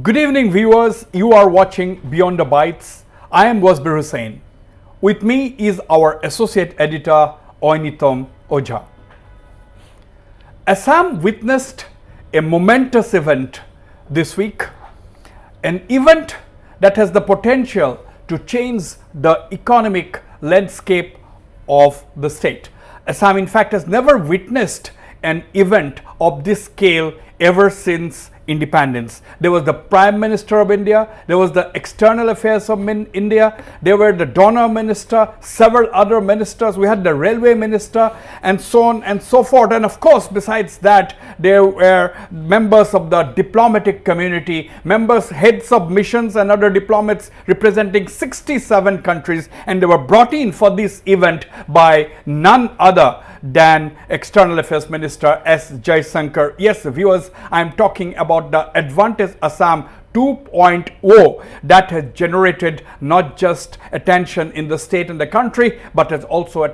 Good evening, viewers. You are watching Beyond the Bytes. I am Wasbir Hussain. With me is our associate editor, Oinitom Ojha. Assam witnessed a momentous event this week, an event that has the potential to change the economic landscape of the state. Assam, in fact, has never witnessed an event of this scale ever since independence. There was the Prime Minister of India, there was the External Affairs of India, there were the Donor Minister, several other ministers, we had the Railway Minister, and so on and so forth. And of course, besides that, there were members of the diplomatic community, members, heads of missions and other diplomats representing 67 countries, and they were brought in for this event by none other than External Affairs Minister S. Jaishankar. Yes, viewers, I am talking about the Advantage Assam 2.0 that has generated not just attention in the state and the country, but has also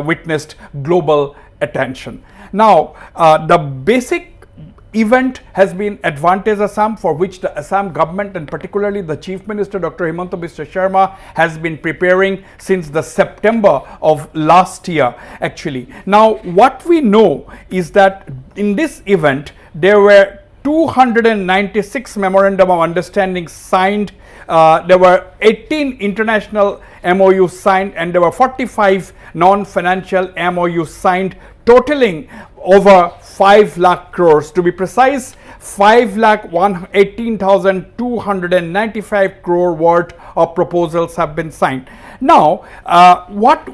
witnessed global attention. Now, the basic event has been Advantage Assam, for which the Assam government and particularly the Chief Minister Dr. Himanta Biswa Sharma has been preparing since the September of last year actually. Now, what we know is that in this event there were 296 memorandum of understanding signed, there were 18 international MOUs signed, and there were 45 non-financial MOUs signed, totaling over 5 lakh crores. To be precise, 5,18,295 crore worth of proposals have been signed. Now, what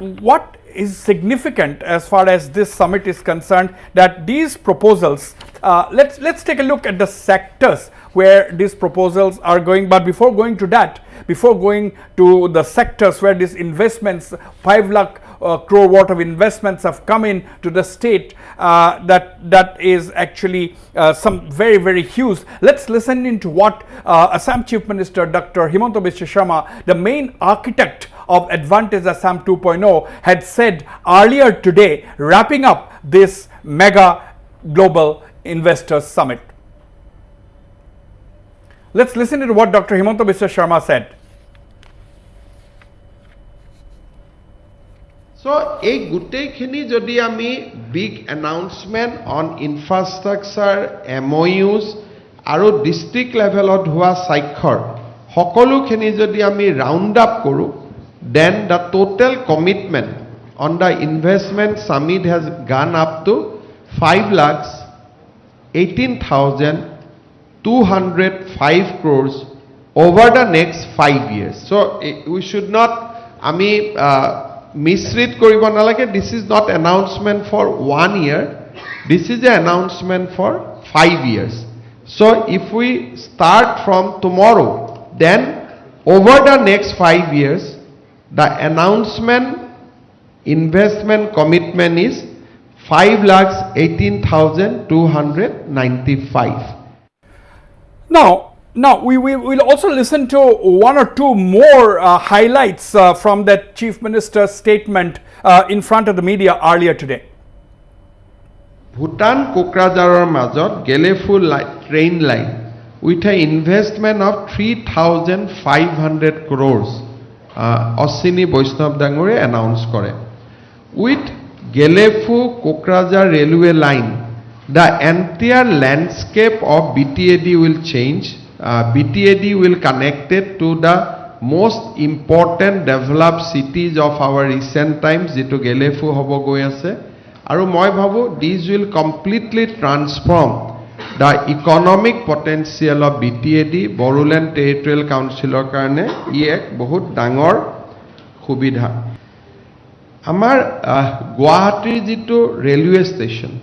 is significant as far as this summit is concerned, that these proposals, let's take a look at the sectors where these proposals are going. But before going to that, before going to the sectors where these investments, 5 lakh crore worth of investments have come in to the state, that is actually some very, very huge. Let's listen into what Assam Chief Minister Dr. Himanta Biswa Sharma, the main architect of Advantage Assam 2.0, had said earlier today, wrapping up this mega global investors summit. Let's listen to what Dr. Himanta Biswa Sharma said. So, a gotekhini jodi ami big announcement on infrastructure, MOUs, aru district level hua saikhor, hokolu khini jodi ami round up koru, then the total commitment on the investment summit has gone up to 5,18,205 crores over the next 5 years. So, we should not, ami misread koribo nalage. This is not announcement for 1 year. This is an announcement for 5 years. So if we start from tomorrow, then over the next 5 years, the announcement investment commitment is 5,18,295. Now we will also listen to one or two more highlights from that Chief Minister's statement in front of the media earlier today. Bhutan Kokrajarar Majot Gelefu train line with an investment of 3,500 crores. Osini Vaishnav Dangore announced kore. With Gelefu Kokrajar railway line, the entire landscape of BTAD will change. BTAD will connect it to the most important developed cities of our recent times, jito Gelefu hobo goi ase. Aru moi bhabu, these will completely transform the economic potential of BTAD, Boruland Territorial Councilor karne, ek bahut dangor khubidha. Amar Guwahati jito railway station,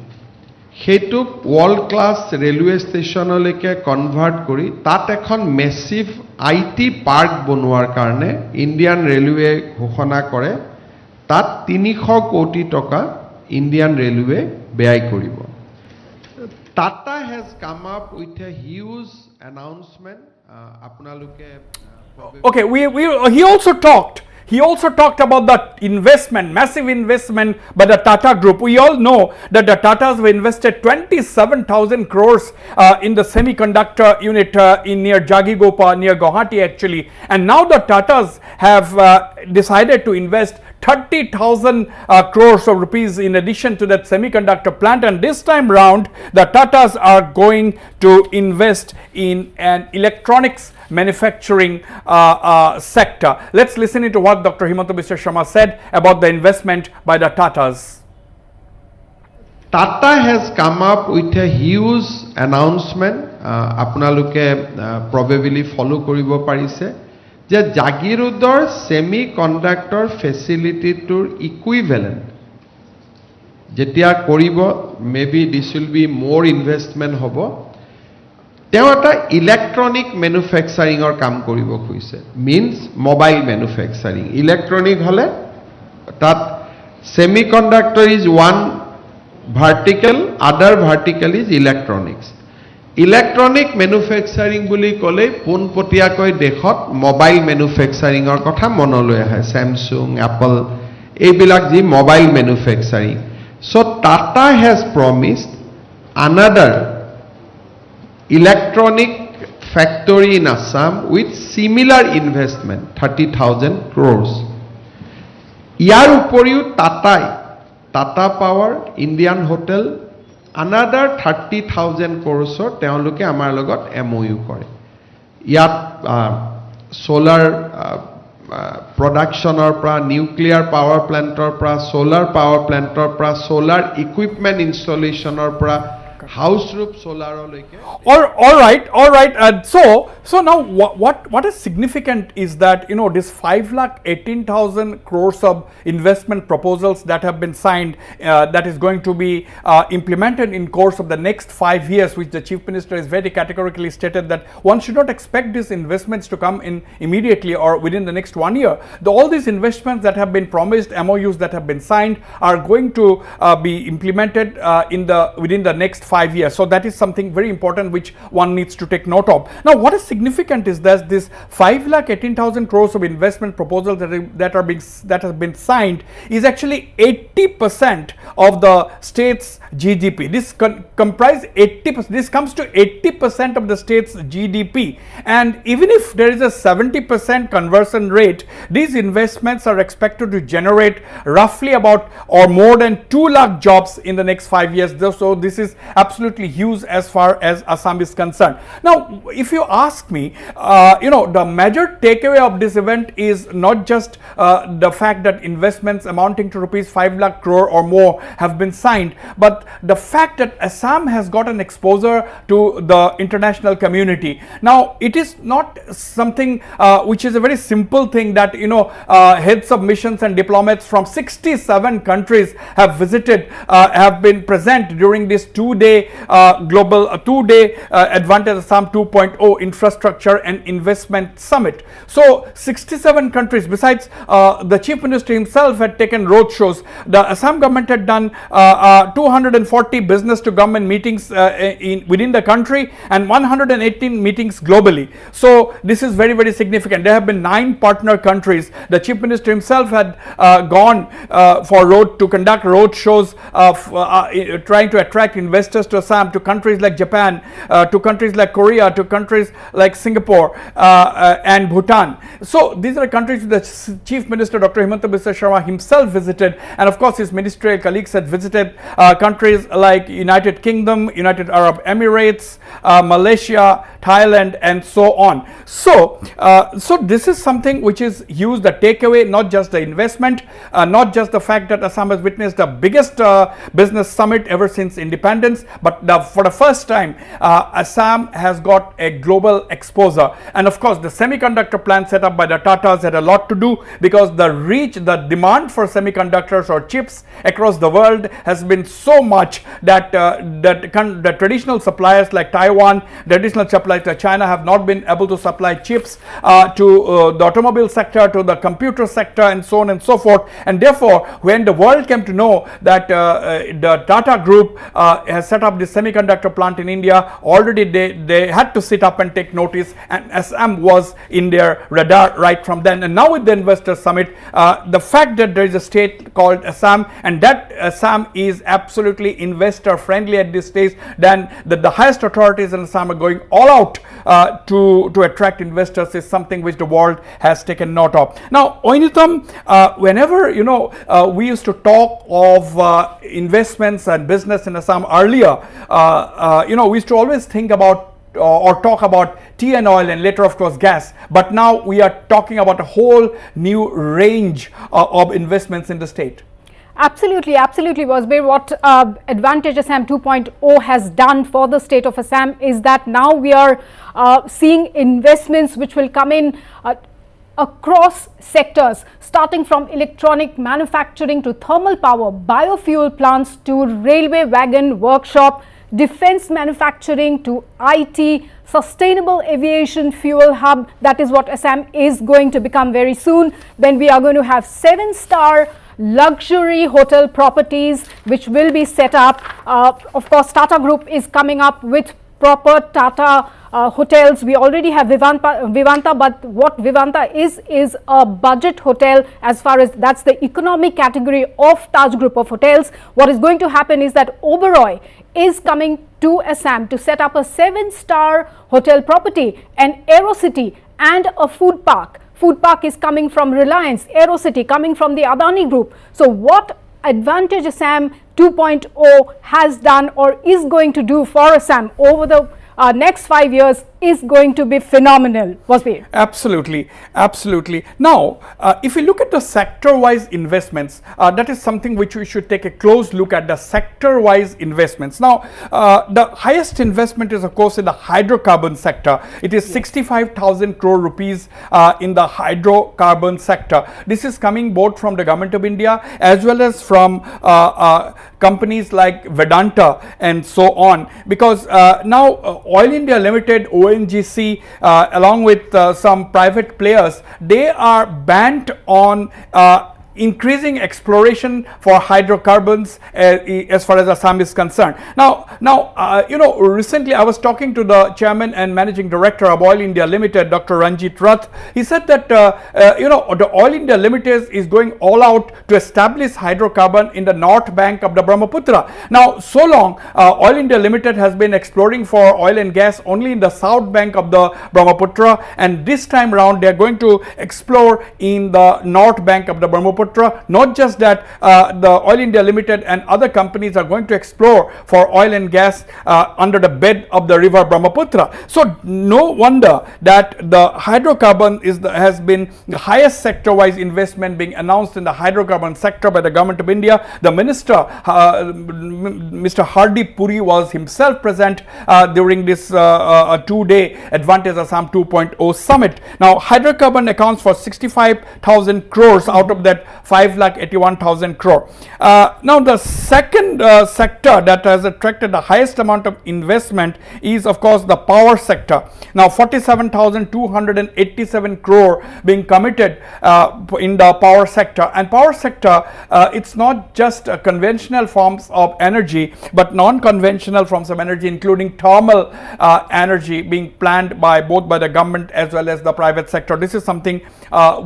সেইটোক world class railway স্টেশনলৈকে convert কৰি তাত এখন massive IT park বনোৱাৰ কাৰণে Indian railway ঘোষণা কৰে। তাত 300 কোটি টকা ইন্ডিয়ান ৰেলৱে ব্যয় কৰিব। Tata has come up with a huge announcement. আপোনালোকে Okay, he also talked He also talked about the investment, massive investment by the Tata Group. We all know that the Tatas have invested 27,000 crores in the semiconductor unit in near Jagigopa, near Guwahati actually. And now the Tatas have decided to invest 30,000 crores of rupees in addition to that semiconductor plant, and this time round the Tatas are going to invest in an electronics manufacturing sector. Let's listen into what Dr. Himanta Biswa Sharma said about the investment by the Tatas. Tata has come up with a huge announcement. Apnaloke probably follow koribo parise. যে জাগিৰোডৰ semiconductor ফেচিলিটিটোৰ equivalent যেতিয়া কৰিব maybe this will be মোৰ investment হ'ব তেওঁ এটা electronic ম্যানুফ্যাকচাৰিংৰ কাম কৰিব খুজিছে means mobile ম্যানুফ্যাকচাৰিং electronic হলে তাত সেমিকন্ডাক্টৰ ইজ ওয়ান ভাৰ্টিকেল আদাৰ ভাৰ্টিকেল ইজ ইলেক্ট্ৰনিক্স ইলেক্ট্ৰনিক ম্যানুফ্যাকচাৰিং বুলি ক'লে পোনপটীয়াকৈ দেশত মোবাইল ম্যানুফ্যাকচাৰিংৰ কথা মনলৈ আহে স্যামছাং এপল এইবিলাক যি mobile manufacturing so Tata has promised another electronic factory in Assam with similar investment 30,000 crores ইয়াৰ উপৰিও Tata Power Indian Hotel another 30,000 crores তেওঁলোকে আমাৰ লগত MOU কৰে ইয়াত সোলাৰ প্ৰডাকশনৰ পৰা নিউক্লিয়াৰ পাৱাৰ প্ল্যান্টৰ পৰা সোলাৰ পাৱাৰ প্ল্যান্টৰ পৰা সোলাৰ ইকুইপমেন্ট ইনষ্টলেচনৰ পৰা house roof solar all right so now what is significant is that this 5,18,000 crores of investment proposals that have been signed that is going to be implemented in course of the next 5 years, which the Chief Minister has very categorically stated that one should not expect these investments to come in immediately or within the next 1 year. All these investments that have been promised, MOUs that have been signed, are going to be implemented within the next 5 years. So that is something very important which one needs to take note of. Now what is significant is that this 5,18,000 crores of investment proposals that have been signed is actually 80% of the state's GDP. This comprise 80%. This comes to 80% of the state's GDP, and even if there is a 70% conversion rate, these investments are expected to generate roughly about or more than 2 lakh jobs in the next 5 years. So this is absolutely huge as far as Assam is concerned. Now if you ask me, the major takeaway of this event is not just the fact that investments amounting to rupees 5 lakh crore or more have been signed, but the fact that Assam has got an exposure to the international community. Now it is not something which is a very simple thing that heads of missions and diplomats from 67 countries have visited, have been present during this 2-day global 2-day Advantage Assam 2.0 infrastructure and investment summit. So 67 countries, besides the Chief Minister himself had taken road shows. The Assam government had done 240 business to government meetings within the country and 118 meetings globally. So this is very, very significant. There have been 9 partner countries. The Chief Minister himself had gone to conduct road shows trying to attract investors to Assam, to countries like Japan, to countries like Korea, to countries like Singapore and Bhutan. So these are countries the Chief Minister Dr. Himanta Biswa Sharma himself visited, and of course his ministerial colleagues had visited countries like United Kingdom, United Arab Emirates, Malaysia, Thailand, and so on. So this is something which is huge. The takeaway, not just the investment, not just the fact that Assam has witnessed the biggest business summit ever since independence, but for the first time Assam has got a global exposure. And of course the semiconductor plant set up by the Tatas had a lot to do, because the demand for semiconductors or chips across the world has been so much that the traditional suppliers like Taiwan, the traditional suppliers like China have not been able to supply chips to the automobile sector, to the computer sector, and so on and so forth. And therefore when the world came to know that the Tata Group has set set up the semiconductor plant in India, already they had to sit up and take notice, and Assam was in their radar right from then. And now with the investor summit, the fact that there is a state called Assam, and that Assam is absolutely investor friendly at this stage, then the highest authorities in Assam are going all out to attract investors is something which the world has taken note of. Now, Oinitam, whenever we used to talk of investments and business in Assam earlier, we used to always think about or talk about tea and oil, and later of course gas, but now we are talking about a whole new range of investments in the state. Absolutely, absolutely, Wasbir. What Advantage Assam 2.0 has done for the state of Assam is that now we are seeing investments which will come in across sectors, starting from electronic manufacturing to thermal power, biofuel plants to railway wagon workshop, defense manufacturing to IT, sustainable aviation fuel hub. That is what Assam is going to become very soon. Then we are going to have 7-star luxury hotel properties which will be set up. Of course, Tata Group is coming up with proper Tata hotels. We already have Vivanta, but what Vivanta is a budget hotel, as far as that's the economic category of Taj Group of hotels. What is going to happen is that Oberoi is coming to Assam to set up a 7-star hotel property, an AeroCity and a food park. Food park is coming from Reliance, AeroCity coming from the Adani Group. So what Advantage Assam 2.0 has done or is going to do for Assam over the next 5 years is going to be phenomenal. Wasbir. Absolutely, absolutely. Now, if we look at the sector-wise investments, that is something which we should take a close look at, the sector-wise investments. Now, the highest investment is of course in the hydrocarbon sector. It is 65,000 crore rupees in the hydrocarbon sector. This is coming both from the government of India as well as from companies like Vedanta and so on, because now Oil India Limited, ONGC, along with some private players, they are bent on increasing exploration for hydrocarbons as far as Assam is concerned. Now, recently I was talking to the chairman and managing director of Oil India Limited, Dr. Ranjit Rath. He said that the Oil India Limited is going all out to establish hydrocarbon in the north bank of the Brahmaputra. Now, so long Oil India Limited has been exploring for oil and gas only in the south bank of the Brahmaputra, and this time round they are going to explore in the north bank of the Brahmaputra. Not just that, the Oil India Limited and other companies are going to explore for oil and gas under the bed of the river Brahmaputra. So no wonder that the hydrocarbon has been the highest sector-wise investment being announced in the hydrocarbon sector by the government of India. The minister, Mr. Hardeep Puri, was himself present during this 2-day Advantage Assam 2.0 summit. Now, hydrocarbon accounts for 65,000 crores out of that 5,81,000 crore. Now, the second sector that has attracted the highest amount of investment is of course the power sector. Now, 47,287 crore being committed in the power sector. And power sector, it's not just conventional forms of energy, but non-conventional forms of energy, including thermal energy being planned by both by the government as well as the private sector. This is something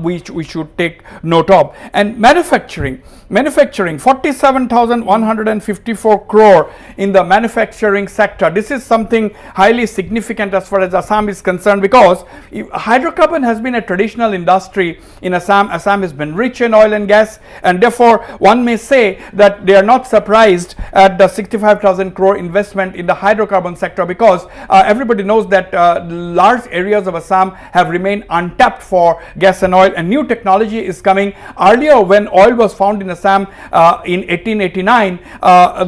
which we should take note of. And manufacturing 47,154 crore in the manufacturing sector. This is something highly significant as far as Assam is concerned, because hydrocarbon has been a traditional industry in Assam. Assam has been rich in oil and gas, and therefore one may say that they are not surprised at the 65,000 crore investment in the hydrocarbon sector, because everybody knows that large areas of Assam have remained untapped for gas and oil, and new technology is coming. Earlier, when oil was found in Assam in 1889,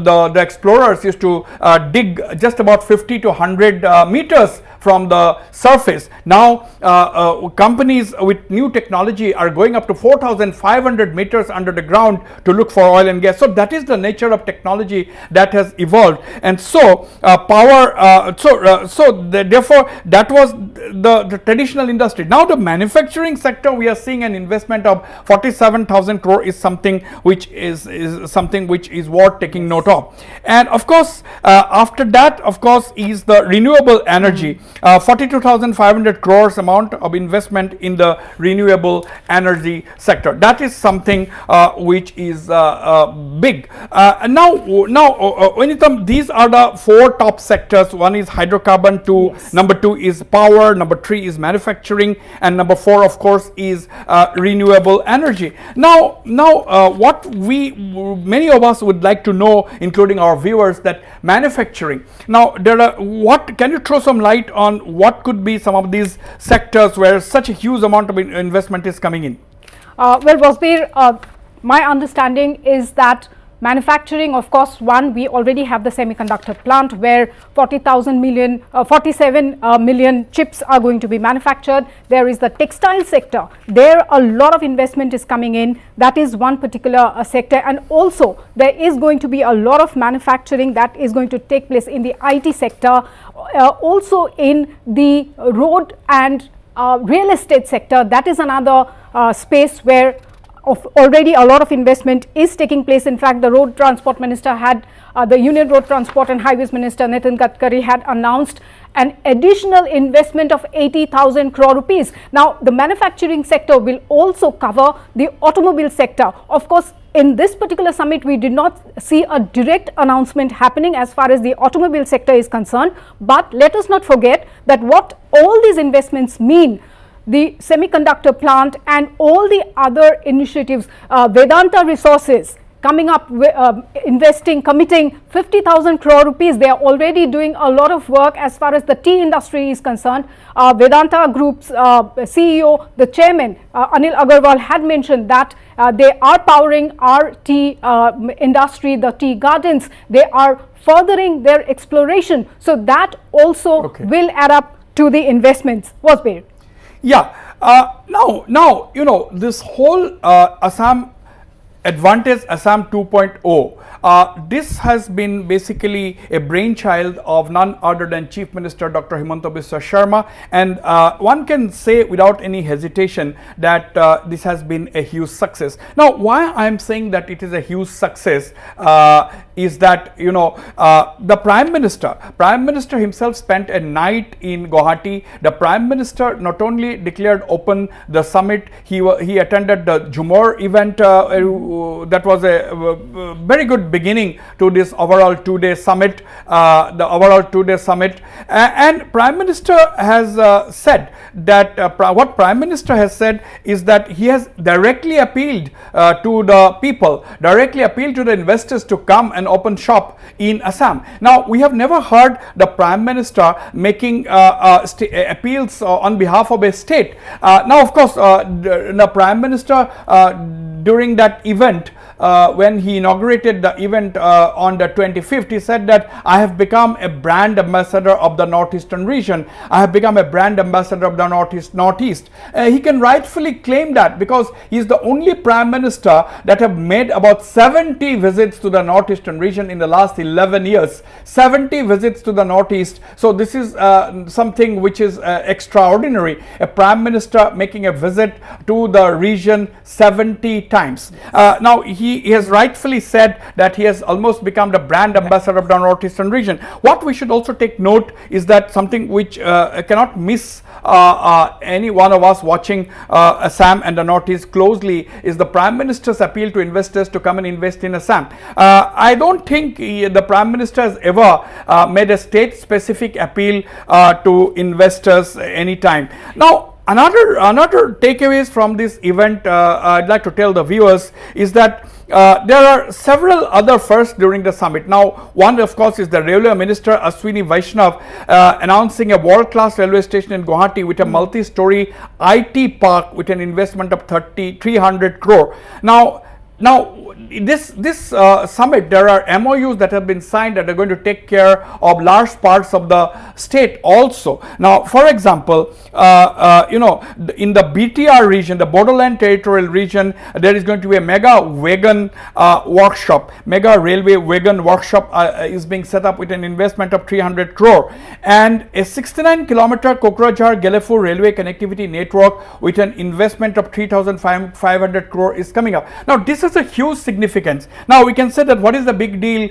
the explorers used to dig just about 50 to 100 meters from the surface. Now companies with new technology are going up to 4,500 meters under the ground to look for oil and gas. So that is the nature of technology that has evolved, and so therefore that was the traditional industry. Now the manufacturing sector, we are seeing an investment of 47,000 crore is something which is something which is worth taking note of. And of course after that, of course, is the renewable energy, 42,500 crores amount of investment in the renewable energy sector. That is something which is big. Now when you come, these are the four top sectors. One is hydrocarbon, number two is power, number three is manufacturing, and number four, of course, is renewable energy. Now what many of us would like to know, including our viewers, that manufacturing. Now what can you throw some light on what could be some of these sectors where such a huge amount of investment is coming in? Well, Wasbir, my understanding is that manufacturing, of course, one, we already have the semiconductor plant where 47 million chips are going to be manufactured. There is the textile sector. There a lot of investment is coming in. That is one particular sector, and also there is going to be a lot of manufacturing that is going to take place in the IT sector, also in the road and real estate sector. That is another space where already a lot of investment is taking place. In fact, the road transport minister had the Union Road Transport and Highways Minister Nitin Gadkari had announced an additional investment of 80,000 crore rupees. Now the manufacturing sector will also cover the automobile sector. Of course, in this particular summit we did not see a direct announcement happening as far as the automobile sector is concerned, but let us not forget that what all these investments mean. The semiconductor plant and all the other initiatives, Vedanta Resources coming up, committing 50,000 crore rupees. They are already doing a lot of work as far as the tea industry is concerned. Vedanta Group's CEO, the chairman, Anil Agarwal, had mentioned that they are powering our tea industry, the tea gardens. They are furthering their exploration. So that also will add up to the investments. Wasbir. Yeah. Now you know, this whole Assam Advantage Assam 2.0, this has been basically a brainchild of none other than Chief Minister Dr. Himanta Biswa Sharma, and one can say without any hesitation that this has been a huge success. Now why I am saying that it is a huge success is that, you know, the Prime Minister himself spent a night in Guwahati. The Prime Minister not only declared open the summit, he attended the Jumor event. That was a very good beginning to this overall two-day summit, and Prime Minister has said that what Prime Minister has said is that he has directly appealed to the people, directly appealed to the investors to come and open shop in Assam. Now we have never heard the Prime Minister making appeals on behalf of a state. Now of course the Prime Minister during that event, when he inaugurated the event on the 25th, he said that I have become a brand ambassador of the northeastern region. I have become a brand ambassador of the northeast. He can rightfully claim that because he is the only Prime Minister that have made about 70 visits to the northeastern region in the last 11 years. 70 visits to the northeast. So this is something which is extraordinary. A Prime Minister making a visit to the region 70 times. Now he has rightfully said that he has almost become the brand ambassador of the northeastern region. What we should also take note is that something which cannot miss any one of us watching Assam and the northeast closely is the Prime Minister's appeal to investors to come and invest in Assam. I don't think the Prime Minister has ever made a state specific appeal to investors anytime. Now another takeaways from this event I'd like to tell the viewers is that there are several other firsts during the summit. Now one of course is the Railway Minister Ashwini Vaishnav announcing a world-class railway station in Guwahati with a multi-story IT park with an investment of 300 crore. Now Now, this summit, there are MOUs that have been signed that are going to take care of large parts of the state also. Now, for example, in the BTR region, the Borderland Territorial Region, there is going to be a mega wagon workshop, mega railway wagon workshop is being set up with an investment of 300 crore, and a 69-kilometer Kokrajhar-Gelefu railway connectivity network with an investment of 3,500 crore is coming up. Now, this is a huge significance. Now, we can say that what is the big deal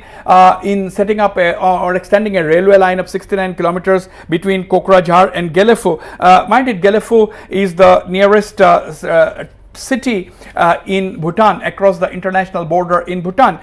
in setting up or extending a railway line of 69 kilometers between Kokrajhar and Gelefu. Mind it, Gelefu is the nearest city in Bhutan, across the international border in Bhutan.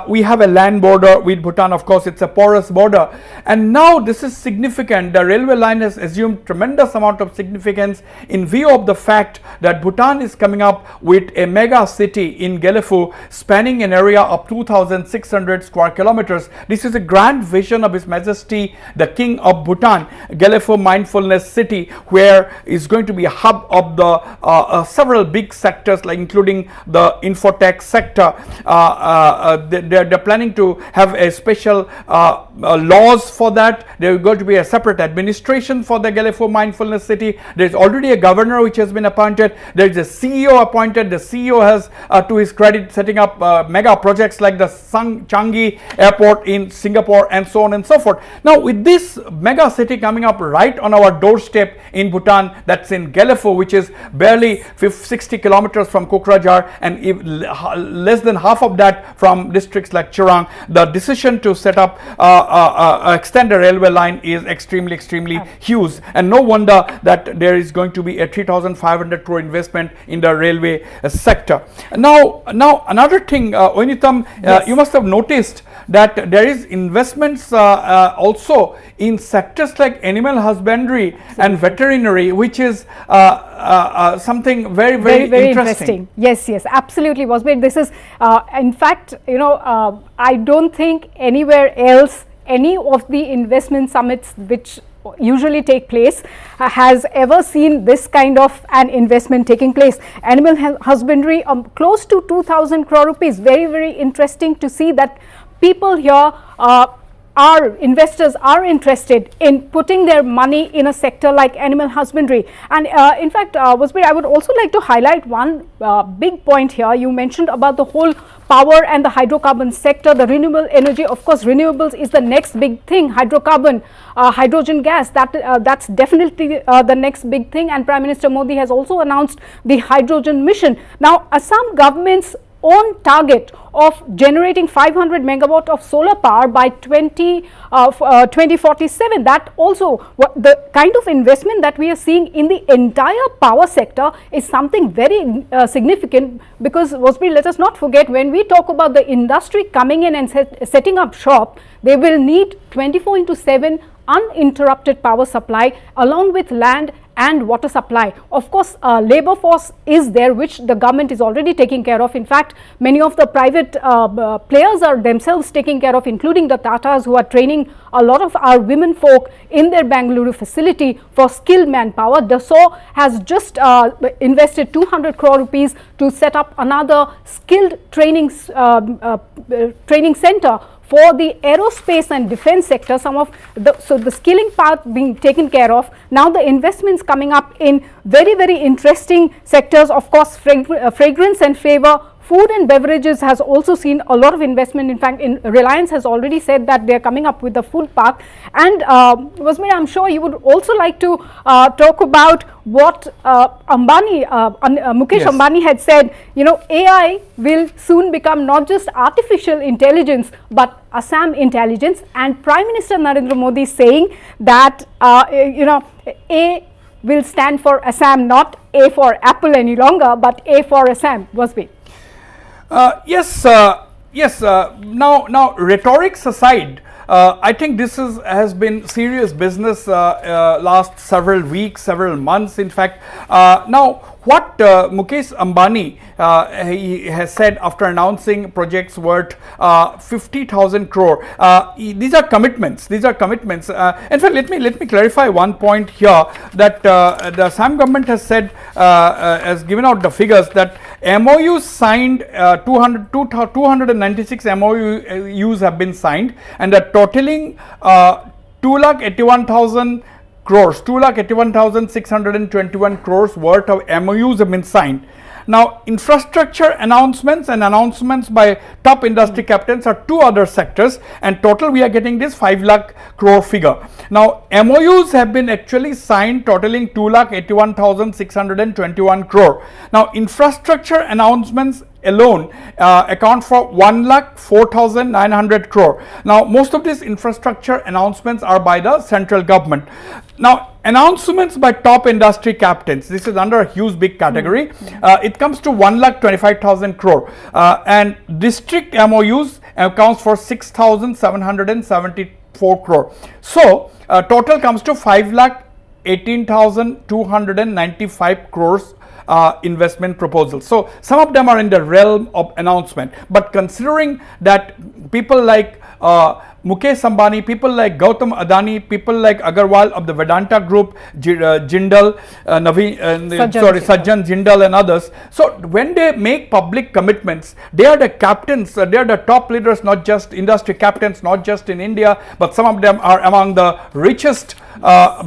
We have a land border with Bhutan, of course, it's a porous border. And now this is significant. The railway line has assumed tremendous amount of significance in view of the fact that Bhutan is coming up with a mega city in Gelefu spanning an area of 2,600 square kilometers. This is a grand vision of His Majesty the King of Bhutan, Gelefu Mindfulness City, where is going to be a hub of the several big sectors, like including the infotech sector. They're planning to have a special laws for that. There is going to be a separate administration for the Gelefu Mindfulness City. There is already a governor which has been appointed. There is a CEO appointed. The CEO has, to his credit, setting up mega projects like the Changi Airport in Singapore and so on and so forth. Now, with this mega city coming up right on our doorstep in Bhutan, that's in Gelefu, which is barely 60 kilometers from Kokrajhar and less than half of that from districts like Chirang, the decision to set up extend a railway line is extremely huge, and no wonder that there is going to be a 3,500 crore investment in the railway sector. Now another thing, Oinitam, yes. You must have noticed that there is investments also in sectors like animal husbandry and veterinary, which is something very interesting. Yes, absolutely, Wasbir. This is in fact, I don't think anywhere else any of the investment summits which usually take place has ever seen this kind of an investment taking place. Animal husbandry, close to 2,000 crore rupees. Very interesting to see that people here our investors are interested in putting their money in a sector like animal husbandry. And in fact, Wasbir, I would also like to highlight one big point here. You mentioned about the whole power and the hydrocarbon sector, the renewable energy. Of course, renewables is the next big thing. Hydrocarbon, hydrogen gas, that's definitely the next big thing. And Prime Minister Modi has also announced the hydrogen mission. Now, Assam government's own target of generating 500 megawatt of solar power by 2047, that also the kind of investment that we are seeing in the entire power sector is something very significant, because Wasbir, let us not forget, when we talk about the industry coming in and setting up shop, they will need 24/7 uninterrupted power supply along with land and water supply. Of course, labor force is there, which the government is already taking care of. In fact, many of the private players are themselves taking care of, including the Tatas, who are training a lot of our women folk in their Bangalore facility for skilled manpower. Dassault has just invested 200 crore rupees to set up another skilled training center for the aerospace and defense sector. So the skilling part being taken care of. Now the investments coming up in very interesting sectors. Of course, fragrance and flavor, food and beverages has also seen a lot of investment. In fact, Reliance has already said that they are coming up with the food park. And Wasmir, I'm sure you would also like to talk about what Mukesh Yes. Ambani had said. AI will soon become not just artificial intelligence but Assam intelligence, and Prime Minister Narendra Modi saying that A will stand for Assam, not A for Apple any longer, but A for Assam. Wasbir. Yes. Now, rhetorics aside, I think this has been serious business last several weeks, several months. In fact, now what Mukesh Ambani he has said after announcing projects worth 50,000 crore. These are commitments. These are commitments. In fact, let me clarify one point here, that the Assam government has said, has given out the figures, that MOUs signed, 296 MOUs have been signed, and the totaling 2,81,000 crores, 2,81,621 crores worth of MOUs have been signed. Now, infrastructure announcements and announcements by top industry captains are two other sectors, and total we are getting this 5 lakh crore figure. Now, MOUs have been actually signed totaling 2,81,621 crore. Now, infrastructure announcements alone account for 1,04,900 crore. Now, most of these infrastructure announcements are by the central government. Now, announcements by top industry captains, this is under a huge big category. It comes to 1,25,000 crore, and district MOUs accounts for 6,774 crore. So, total comes to 5,18,295 crores investment proposals. So some of them are in the realm of announcement, but considering that people like Mukesh Ambani, people like Gautam Adani, people like Agarwal of the Vedanta Group, Jindal, Sajjan Jindal and others. So when they make public commitments, they are the captains, they are the top leaders, not just industry captains, not just in India, but some of them are among the richest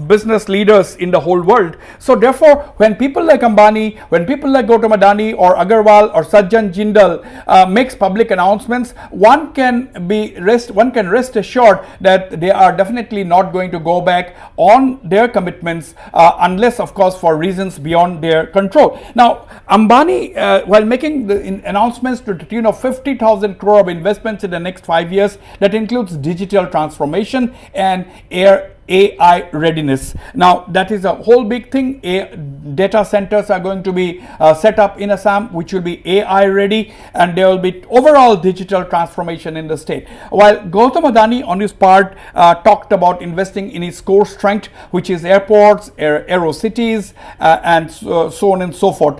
business leaders in the whole world. So therefore, when people like Ambani, when people like Gautam Adani or Agarwal or Sajjan Jindal makes public announcements, one can rest assured that they are definitely not going to go back on their commitments unless, of course, for reasons beyond their control. Now, Ambani, while making the announcements to the tune of 50,000 crore of investments in the next 5 years, that includes digital transformation and AI readiness. Now, that is a whole big thing. Data centers are going to be set up in Assam, which will be AI ready, and there will be overall digital transformation in the state. While Gautam Adani on his part talked about investing in his core strength, which is airports, aero cities, and so on and so forth,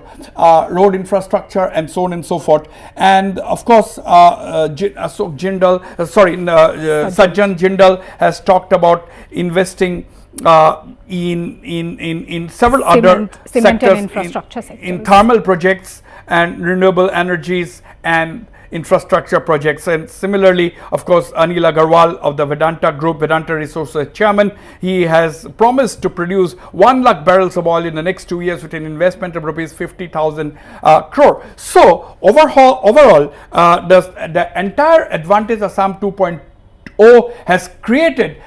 road infrastructure and so on and so forth. And of course, Sajjan Jindal has talked about investing in several other sectors, in thermal projects and renewable energies and infrastructure projects. And similarly, of course, Anil Agarwal of the Vedanta Group, Vedanta Resources chairman, he has promised to produce 1 lakh barrels of oil in the next 2 years with an investment of rupees 50,000 crore. So overall, the entire Advantage Assam 2.0 has created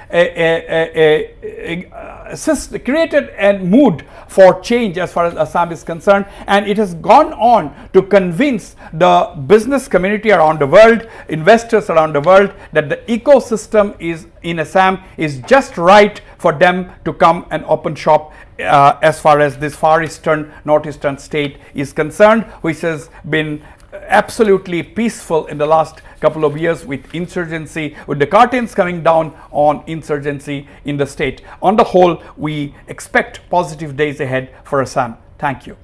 created a mood for change as far as Assam is concerned, and it has gone on to convince the business community around the world, investors around the world, that the ecosystem is in Assam is just right for them to come and open shop as far as this far eastern, northeastern state is concerned, which has been absolutely peaceful in the last couple of years with insurgency, with the curtains coming down on insurgency in the state. On the whole, we expect positive days ahead for Assam. Thank you.